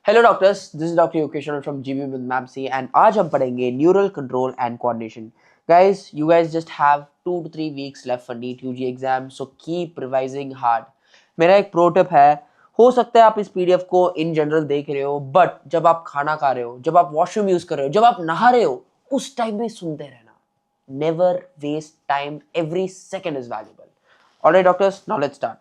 Hello doctors, this is doctor Yokesh from GB with मैमसी and आज हम पढ़ेंगे neural control and coordination. Guys, you guys just have 2 to 3 weeks left for NEET UG exam, so keep revising hard. मेरा एक pro tip है. हो सकता है आप इस पीडीएफ को इन जनरल देख रहे हो, बट जब आप खाना खा रहे हो, जब आप वॉशरूम यूज कर रहे हो, जब आप नहा रहे हो, उस टाइम में सुनते रहना. Never waste time, every second is valuable. Alright doctors, now let's start.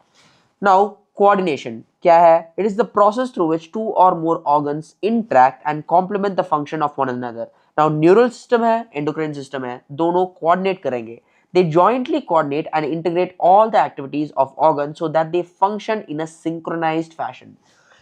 Now, coordination क्या है? It is the process through which two or more organs interact and complement the function of one another. Now, neural system है, endocrine system है, दोनों coordinate करेंगे. They jointly coordinate and integrate all the activities of organs so that they function in a synchronized fashion.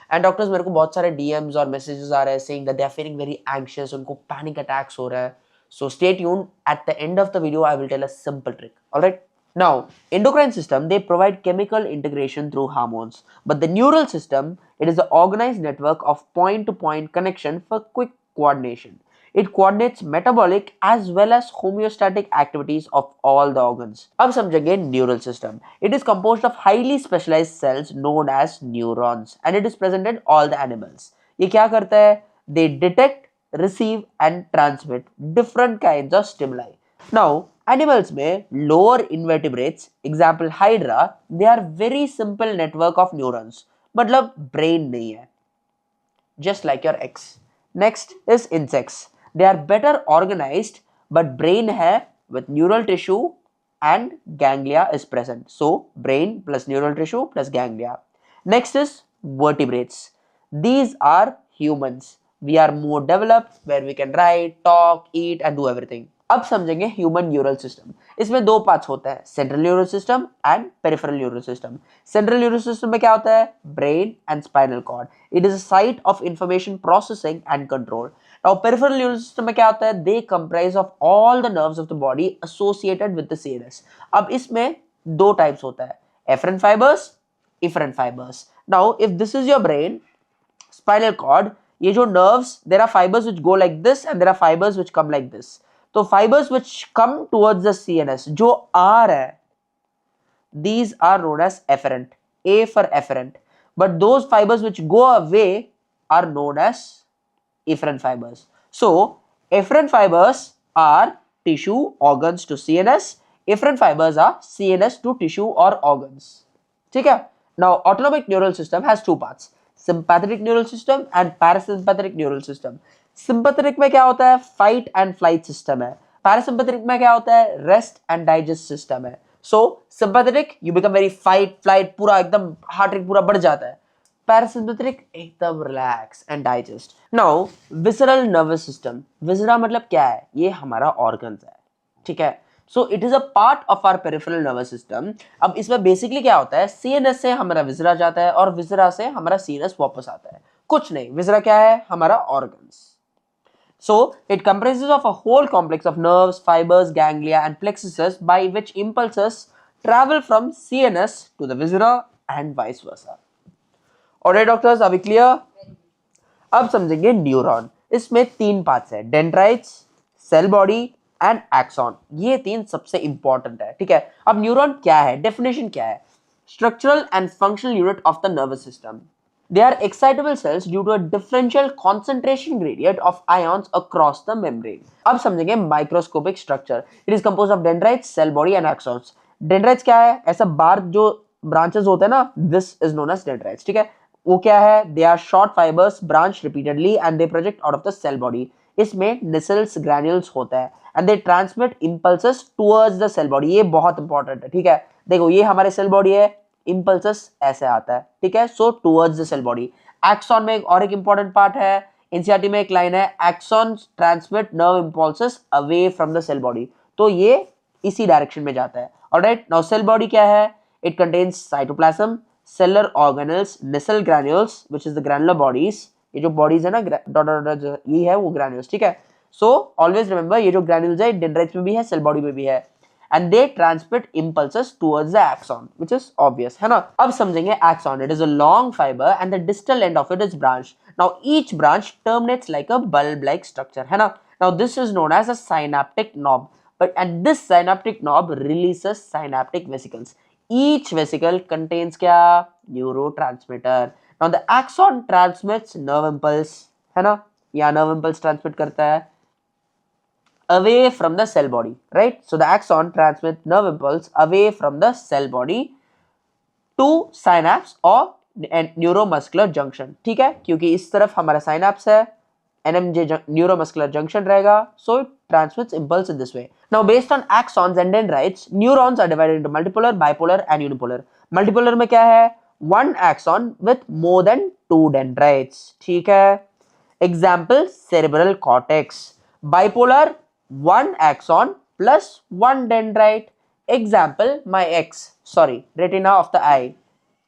And doctors, मेरे को बहुत सारे DMs और messages आ रहे हैं saying that they are feeling very anxious, उनको panic attacks हो रहा है. So stay tuned. At the end of the video, I will tell a simple trick. Alright? Now, endocrine system, they provide chemical integration through hormones, but the neural system, it is the organized network of point-to-point connection for quick coordination. It coordinates metabolic as well as homeostatic activities of all the organs. अब समझेंगे neural system. It is composed of highly specialized cells known as neurons, and it is present in all the animals. ये क्या करता है? They detect, receive and transmit different kinds of stimuli. Now, animals में lower invertebrates, example hydra, they are very simple network of neurons. मतलब brain नहीं है. Just like your ex. Next is insects. They are better organized, but brain है with neural tissue and ganglia is present. So brain plus neural tissue plus ganglia. Next is vertebrates. These are humans. We are more developed where we can write, talk, eat and do everything. अब समझेंगे human neural system. इसमें दो parts होता है, central neural system and peripheral neural system. Central neural system में क्या होता है? Brain and spinal cord. It is a site of information processing and control. Now peripheral neural system में क्या होता है? They comprise of all the nerves of the body associated with the CNS. अब इसमें दो टाइप्स होता है, afferent fibres, efferent fibres. Now if this is your brain, spinal cord, ये जो nerves, there are fibres which go like this and there are fibres which come like this. तो fibres which come towards the CNS जो आ रहा है, these are known as efferent, A for efferent, but those fibers which go away are known as efferent fibers. So efferent fibers are tissue organs to CNS, efferent fibers are CNS to tissue or organs. ठीक है? Now autonomic neural system has two parts, sympathetic neural system and parasympathetic neural system. Sympathetic में क्या होता है? Fight and flight system है. Parasympathetic में क्या होता है? रेस्ट एंड डाइजेस्ट सिस्टम है. So sympathetic you become very fight flight, पूरा एकदम हार्ट रेट पूरा बढ़ जाता है. पैरासिम्पैथेटिक एकदम relax and digest. Now visceral nervous system. Viscera मतलब क्या है? ये हमारा ऑर्गन्स है. ठीक है? So it is a part of our peripheral nervous system. अब इसमें बेसिकली क्या होता है? सीएनएस से हमारा विसरा जाता है और विसरा से हमारा सीएनएस वापस आता है. कुछ नहीं, विसरा क्या है? हमारा organs. So it comprises of a whole complex of nerves, fibers, ganglia and plexuses by which impulses travel from CNS to the viscera and vice versa. Alright doctors, are we clear? अब समझेंगे neuron. इसमें तीन parts है, dendrites, cell body and axon. ये तीन सबसे important है. ठीक है? अब न्यूरॉन क्या है? डेफिनेशन क्या है? Structural and functional unit of the nervous system. They are excitable cells due to a differential concentration gradient of ions across the membrane. अब समझेंगे microscopic structure. It is composed of dendrites, cell body and axons. Dendrites क्या है? ऐसा बार जो branches होते हैं ना, this is known as dendrites. ठीक है? वो क्या है? They are short fibers branch repeatedly and they project out of the cell body. इसमें nacelles granules होता है and they transmit impulses towards the cell body. ये बहुत important है. ठीक है? देखो ये हमारे cell body है, इंपल्सेस ऐसे आता है. ठीक है? So towards the cell body. Axon में एक और एक इंपॉर्टेंट पार्ट है, एनसीईआरटी में एक लाइन है, axon transmit nerve impulses away from the cell body. तो ये इसी डायरेक्शन में जाता है. ऑलराइट, नाउ सेल बॉडी क्या है? It contains cytoplasm, cellular organelles, nasal granules which is the granular bodies. ये जो बॉडीज है ना, डॉट ये है वो ग्रैन्यूल्स. ठीक है? सो ऑलवेज रिमेंबर, ये जो ग्रैन्यूल्स है डेंड्राइट्स में भी है, सेल बॉडी में भी है. And they transmit impulses towards the axon, which is obvious, है ना? अब समझेंगे axon. It is a long fiber and the distal end of it is branched. Now each branch terminates like a bulb-like structure, है ना? Now this is known as a synaptic knob. And this synaptic knob releases synaptic vesicles. Each vesicle contains क्या? Neurotransmitter. Now the axon transmits nerve impulse, है ना, या nerve impulse transmit करता है away from the cell body, right? So the axon transmits nerve impulse away from the cell body to synapse or neuromuscular junction, ठीक है, क्योंकि इस तरफ हमारा synapse है, NMJ neuromuscular junction रहेगा, so it transmits impulse in this way. Now based on axons and dendrites, neurons are divided into multipolar, bipolar and unipolar. Multipolar में क्या है? One axon with more than two dendrites, ठीक है. Example cerebral cortex. Bipolar, one axon plus one dendrite. Example my retina of the eye,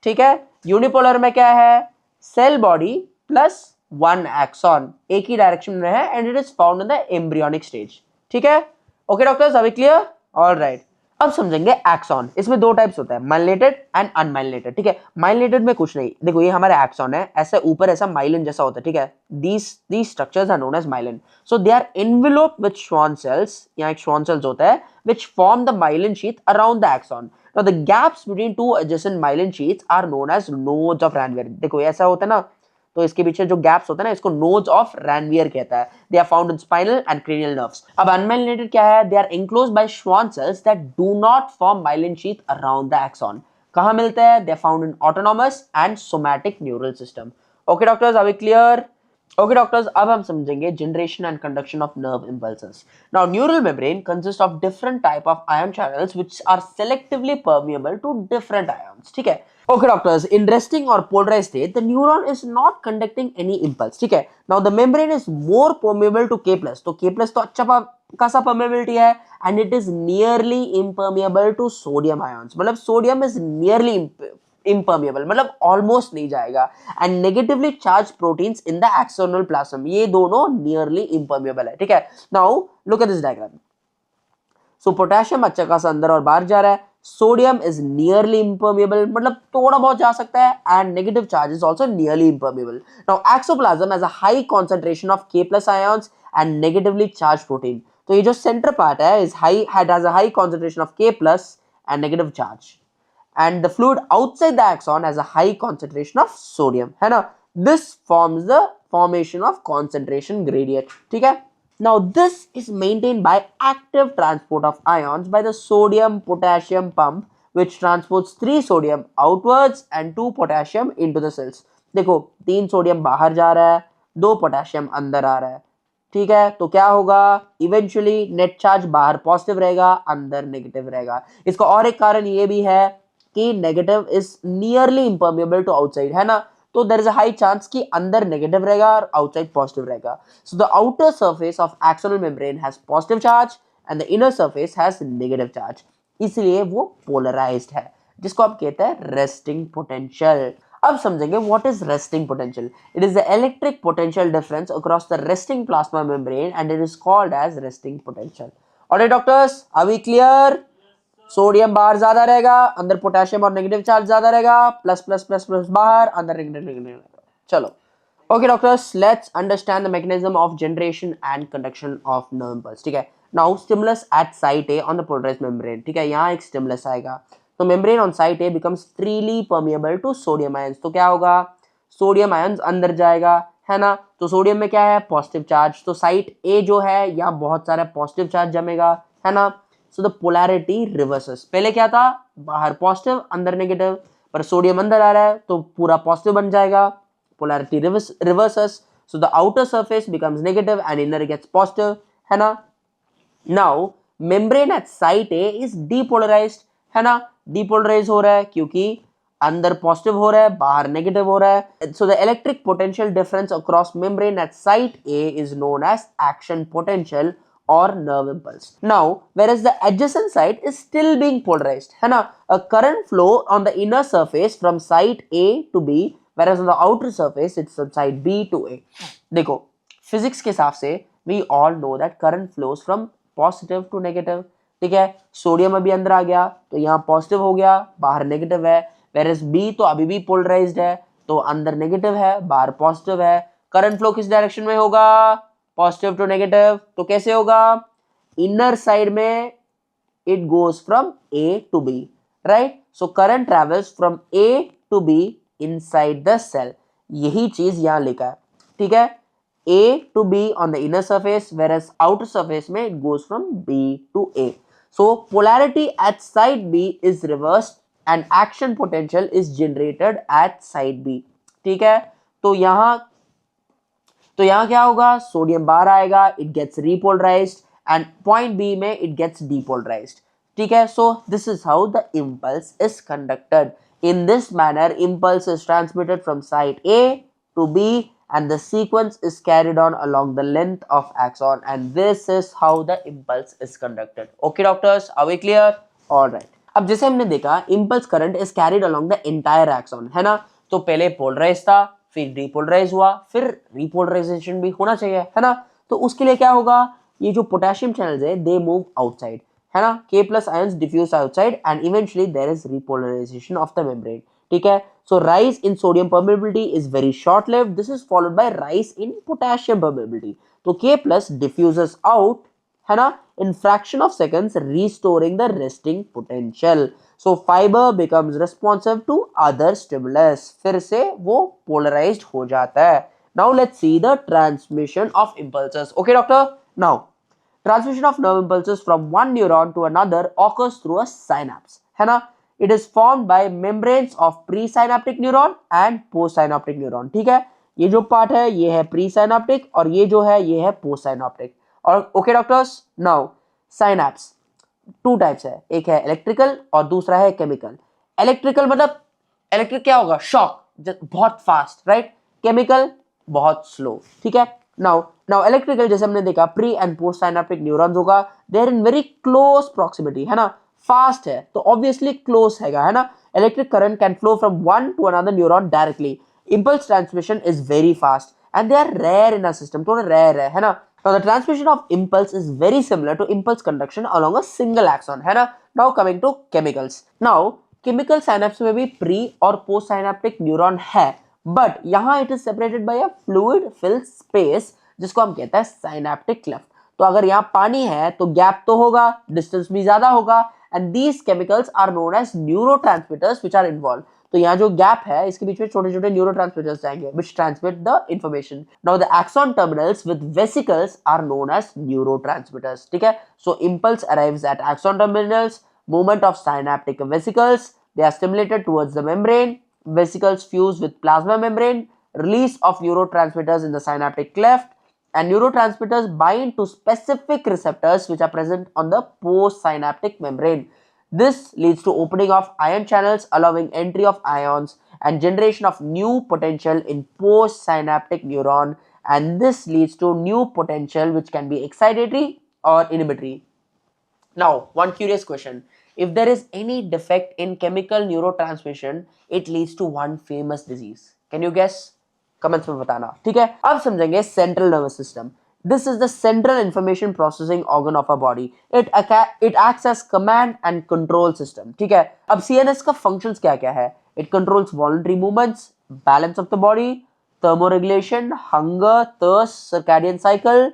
ठीक है. Unipolar में क्या है? Cell body plus one axon, एक ही डायरेक्शन में है and it is found in the embryonic stage, ठीक है. ओके डॉक्टर्स, अभी क्लियर? ऑलराइट. अब समझेंगे एक्सॉन. इसमें दो टाइप्स होता है, माइलिनेटेड एंड अनमाइलिनेटेड, ठीक है. माइलिनेटेड में कुछ नहीं, देखो ये हमारे एक्सॉन है, ऐसे ऊपर ऐसा माइलिन जैसा होता है, ठीक है. these structures are known as myelin, so they are enveloped with Schwann cells, यहाँ एक Schwann cells होता है which form the myelin sheath around the axon. Now the gaps between two adjacent myelin sheaths are known as nodes of Ranvier. देखो ऐसा होता है ना, तो इसके पीछे जो गैप्स होता है ना, इसको नोड्स ऑफ रैनवियर कहता है. They are found in spinal and cranial nerves. अब अनमाइलिनेटेड क्या है? They are enclosed by Schwann cells that do not form myelin sheath around the axon. कहाँ मिलते हैं? They are found in autonomous and somatic neural system. Okay doctors, are we clear? Okay doctors, अब हम समझेंगे generation and conduction of nerve impulses. Now neural membrane consists of different type of ion channels which are selectively permeable to different ions, ठीक है. Okay doctors, in resting or polarized state, the neuron is not conducting any impulse, ठीक है. Now the membrane is more permeable to K+, तो K+ तो अच्छा खासा permeability है and it is nearly impermeable to sodium ions, मतलब sodium is nearly impermeable, मतलब almost नहीं जाएगा. And negatively charge proteins in the external plasm, ये दोनों नियरली impermeable है, ठीक है. Now look at this diagram. So potassium अच्छा खासा अंदर और बाहर जा रहा है, सोडियम इज नियरली impermeable, मतलब थोड़ा बहुत जा सकता है, and negative charge is also nearly impermeable. Now axoplasm has a high concentration of K+ ions and negatively charge protein. तो ये जो सेंटर पार्ट है is has a high concentration of K+ and negative charge, and the fluid outside the axon has a high concentration of sodium, है ना. This forms the formation of concentration gradient, ठीक है. Now this is maintained by active transport of ions by the sodium potassium pump which transports 3 sodium outwards and 2 potassium into the cells. देखो 3 sodium बाहर जा रहा है, 2 potassium अंदर आ रहा है, ठीक है. तो क्या होगा? इवेंचुअली नेट चार्ज बाहर पॉजिटिव रहेगा, अंदर नेगेटिव रहेगा. इसका और एक कारण ये भी है कि negative is nearly impermeable to outside, है ना. तो there is a high chance कि अंदर नेगेटिव रहेगा और आउटसाइड पॉजिटिव रहेगा. So the outer surface of axonal membrane has positive charge and the inner surface has negative charge, इसलिए वो पोलराइज्ड है, जिसको आप कहते हैं रेस्टिंग पोटेंशियल. अब समझेंगे what is resting potential. It is the electric potential difference across the resting plasma membrane and it is called as resting potential. Alright doctors, are we clear? Sodium बाहर ज्यादा रहेगा, अंदर पोटेशियम और negative charge ज्यादा रहेगा, plus plus plus plus बाहर, अंदर negative. चलो okay doctors, let's understand the mechanism of generation and conduction of nerve impulse, ठीक है. Now stimulus at site A on the polarised membrane, ठीक है. यहाँ एक स्टिमुलस आएगा, तो membrane on site A becomes freely permeable to sodium ions. तो क्या होगा? सोडियम आयंस अंदर जाएगा, है ना. तो सोडियम में क्या है? पॉजिटिव चार्ज, तो साइट ए जो है यहाँ बहुत सारा पॉजिटिव चार्ज जमेगा, है ना. So the polarity reverses. पहले क्या था? बाहर पॉजिटिव अंदर नेगेटिव, पर सोडियम अंदर आ रहा है तो पूरा पॉजिटिव बन जाएगा. Polarity reverses. So the outer surface becomes negative and inner gets positive, है ना. Now membrane at site A is depolarized, है ना. Depolarize हो रहा है क्योंकि अंदर पॉजिटिव हो रहा है, बाहर नेगेटिव हो रहा है. So the electric potential difference across membrane at site A is known as action potential or nerve impulse. Now, whereas the adjacent site is still being polarized, है ना. A current flow on the inner surface from site A to B, whereas on the outer surface it's from site B to A. देखो physics के हिसाब से we all know that current flows from positive to negative, ठीक है. Sodium अभी अंदर आ गया तो यहाँ पॉजिटिव हो गया, बाहर नेगेटिव है. whereas B तो अभी भी पोलराइज्ड है, तो अंदर नेगेटिव है, बाहर पॉजिटिव है. करंट फ्लो किस डायरेक्शन में होगा? Positive to negative. तो कैसे होगा? इनर साइड में it goes from A to B, right. So current travels from A to B inside the cell. यही चीज यहाँ लिखा है, ठीक है, A to B on the inner surface, whereas outer surface में it goes from B to A. So polarity at side B is reversed and action potential is generated at side B. ठीक है, तो यहाँ क्या होगा, sodium बाहर आएगा, it gets repolarized and point B में इट गेट्स depolarized. ठीक है, so this is how the impulse is conducted. In this manner, impulse is transmitted from site A to B and the sequence is carried on along the length of axon, and this is how the impulse is conducted. Okay doctors, are we clear? All right. अब जैसे हमने देखा impulse current is carried along the entire axon, है ना, तो पहले polarise था, फिर डीपोलराइज हुआ, फिर रिपोलराइजेशन भी होना चाहिए, है ना, तो उसके लिए क्या होगा, ये जो पोटेशियम चैनल्स है दे मूव आउटसाइड, है ना, K+ ions diffuse outside and eventually there is repolarization of the membrane. ठीक है, so rise in sodium permeability is very short lived. This is followed by rise in potassium permeability. तो K+ diffuses out, है ना, in fraction of seconds, restoring the resting potential. So fiber becomes responsive to other stimulus. फिर से वो polarized हो जाता है. Now let's see the transmission of impulses. Okay doctor? Now transmission of nerve impulses from one neuron to another occurs through a synapse, है ना. It is formed by membranes of presynaptic neuron and postsynaptic neuron. ठीक है, ये जो part है ये है प्रीसाइनाप्टिक और ये जो है ये है पोस्टसाइनाप्टिक. और okay doctors, now synapse two types है, एक है इलेक्ट्रिकल और दूसरा है केमिकल. इलेक्ट्रिकल मतलब इलेक्ट्रिक क्या होगा, शॉक, बहुत फास्ट, राइट, केमिकल बहुत स्लो. ठीक है, नाउ नाउ इलेक्ट्रिकल जैसे हमने देखा pre and post synaptic neurons होगा, they are in very close proximity, है ना, फास्ट है तो ऑब्वियसली क्लोज है ना. Electric current can flow from one to another neuron directly. Impulse transmission is very fast and they are rare in a system, थोड़ा rare है ना. Now the transmission of impulse is very similar to impulse conduction along a single axon, है ना. Now coming to chemicals. Now chemical synapse में भी pre और post synaptic neuron है, but यहाँ it is separated by a fluid filled space जिसको हम कहते हैं synaptic cleft. तो अगर यहाँ पानी है तो गैप तो होगा, डिस्टेंस भी ज्यादा होगा, and these chemicals are known as neurotransmitters which are involved. तो यहाँ जो गैप है इसके बीच में छोटे छोटे न्यूरोट्रांसमीटर्स जाएंगे which transmit the information. Now the axon terminals with vesicles are known as neurotransmitters. ठीक है, so impulse arrives at axon terminals, movement of synaptic vesicles, they are stimulated towards the membrane, vesicles fuse with plasma membrane, release of neurotransmitters in the synaptic cleft, and neurotransmitters bind to specific receptors which are present on the postsynaptic membrane. This leads to opening of ion channels, allowing entry of ions and generation of new potential in postsynaptic neuron, and this leads to new potential which can be excitatory or inhibitory. Now one curious question, if there is any defect in chemical neurotransmission, it leads to one famous disease. Can you guess? Comments में बताना. ठीक है, अब समझेंगे central nervous system. This is the central information processing organ of a body. It acts as command and control system. ठीक है, अब CNS का फंक्शंस क्या क्या है, it controls voluntary movements, balance of the body, thermoregulation, hunger, thirst, circadian cycle,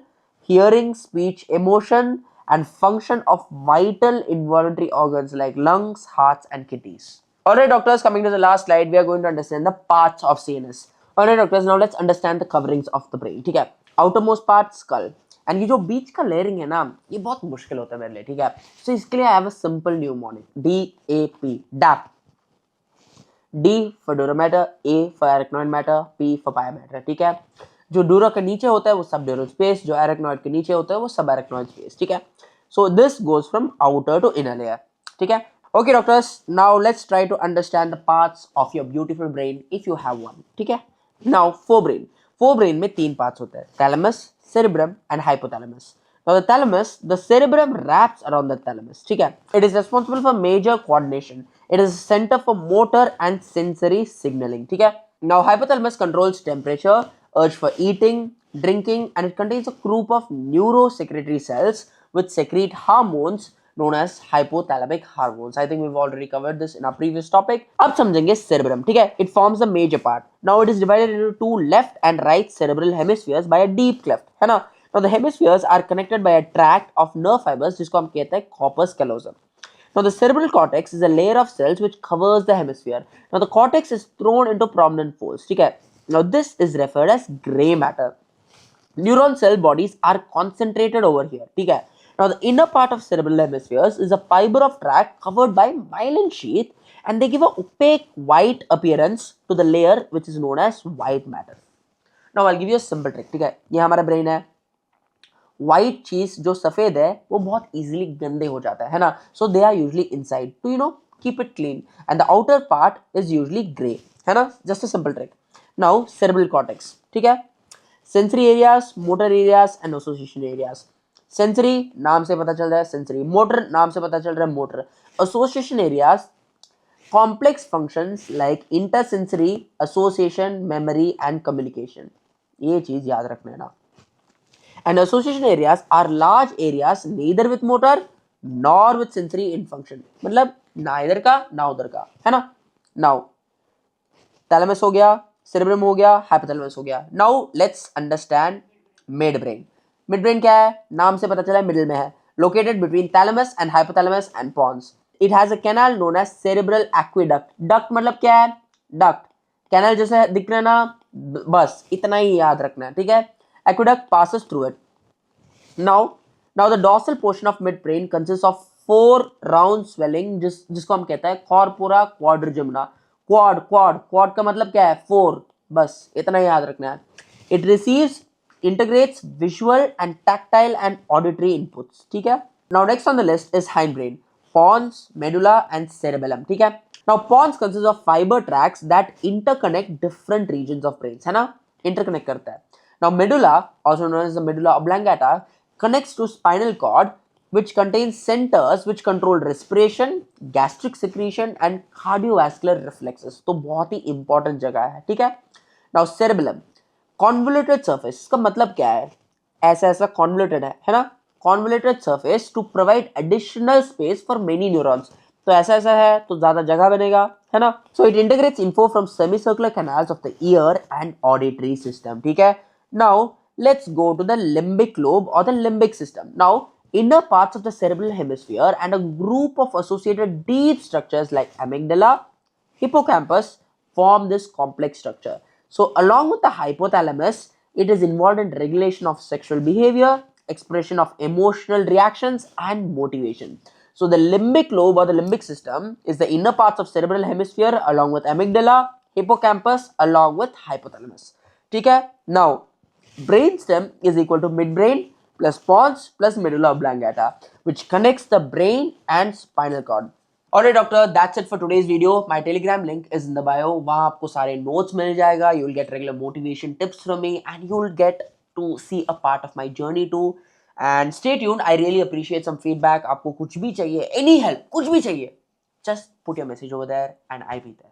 hearing, speech, emotion and function of vital involuntary organs like lungs, hearts and kidneys. Alright doctors, coming to the last slide, we are going to understand the parts of CNS. Alright doctors, now let's understand the coverings of the brain. ठीक है, outermost part skull, and ये जो बीच का layering है ना ये बहुत मुश्किल होता है मेरे लिए. ठीक है, so इसके लिए I have a simple mnemonic, DAP, DAP. D for dura mater, A for arachnoid matter, P for pia mater. ठीक है, जो डूरा के नीचे होता है वो सबड्यूरल स्पेस, जो एराक्नॉइड के नीचे होता है वो सब एराक्नॉइड स्पेस. ठीक है, so this goes from outer to inner layer. ठीक है, okay doctors, now let's try to understand the parts of your beautiful brain if you have one. ठीक है, नाउ फोर ब्रेन में तीन पार्ट्स होते हैं, thalamus, cerebrum and hypothalamus. Now the thalamus, the cerebrum wraps around the thalamus. ठीक है, it is responsible for major coordination. It is a center for motor and sensory signaling. ठीक है, now hypothalamus controls temperature, urge for eating, drinking, and it contains a group of neurosecretory cells which secrete hormones known as hypothalamic hormones. I think we've already covered this in our previous topic. अब समझेंगे cerebrum. ठीक है, it forms the major part. Now it is divided into two left and right cerebral hemispheres by a deep cleft. है ना? Now the hemispheres are connected by a tract of nerve fibers जिसको हम कहते हैं corpus callosum. Now the cerebral cortex is a layer of cells which covers the hemisphere. Now the cortex is thrown into prominent folds. ठीक है, Now this is referred as gray matter. Neuron cell bodies are concentrated over here. ठीक है? Now the inner part of cerebral hemispheres is a fiber of tract covered by myelin sheath, and they give a opaque white appearance to the layer which is known as white matter. Now I'll give you a simple trick. ठीक है? ये हमारा brain है. White चीज जो सफेद है वो बहुत इजीली गंदे हो जाता है ना, so they are usually inside to keep it clean, and the outer part is usually grey, है ना. Just a simple trick. Now cerebral cortex. ठीक है. Sensory areas, motor areas and association areas. Sensory नाम से पता चल रहा है सेंसरी, मोटर नाम से पता चल रहा है motor, association areas complex functions like intersensory, association, memory and communication. ये चीज याद रखना है ना. And association areas are large areas neither with motor nor with sensory in function. मतलब ना इधर का ना उधर का, है ना. Now thalamus हो गया, cerebrum हो गया, hypothalamus हो गया. Now let's understand midbrain. Midbrain क्या है? नाम से पता चला है मिडिल में है. Located between thalamus and hypothalamus and pons. It has a canal known as cerebral aqueduct. Duct मतलब क्या है? Duct. Canal जैसे दिख रहा है ना, बस इतना ही याद रखना है. ठीक है. Aqueduct passes through it. Now the dorsal portion of midbrain consists of 4 round swelling जिसको हम कहते हैं corpora quadrigemina. Quad का मतलब क्या है? 4. बस इतना ही याद रखना है. It receives, integrates visual and tactile and auditory inputs. ठीक है. Now next on the list is hindbrain, pons, medulla and cerebellum. ठीक है. Now pons consists of fiber tracts that interconnect different regions of brains, है ना. Interconnect करता है. Now medulla, also known as the medulla oblongata, connects to spinal cord, which contains centers which control respiration, gastric secretion and cardiovascular reflexes. तो बहुत ही important जगह है. ठीक है. Now cerebellum, convoluted surface. इसका मतलब क्या है? ऐसा convoluted है ना. Convoluted surface to provide additional space for many neurons. तो ऐसा है तो ज्यादा जगह बनेगा, है ना. So it integrates info from semicircular canals of the ear and auditory system. ठीक है. Now let's go to the limbic lobe or the limbic system. Now inner parts of the cerebral hemisphere and a group of associated deep structures like amygdala, hippocampus form this complex structure. So along with the hypothalamus, it is involved in regulation of sexual behavior, expression of emotional reactions and motivation. So the limbic lobe or the limbic system is the inner parts of cerebral hemisphere along with amygdala, hippocampus along with hypothalamus. ठीक है. Now brainstem is equal to midbrain plus pons plus medulla oblongata, which connects the brain and spinal cord. Alright doctor, that's it for today's video. My telegram link is in the bio. वहाँ आपको सारे notes मिल जाएगा. You will get regular motivation tips from me and you will get to see a part of my journey too. And stay tuned. I really appreciate some feedback. आपको कुछ भी चाहिए, any help, कुछ भी चाहिए, just put your message over there and I'll be there.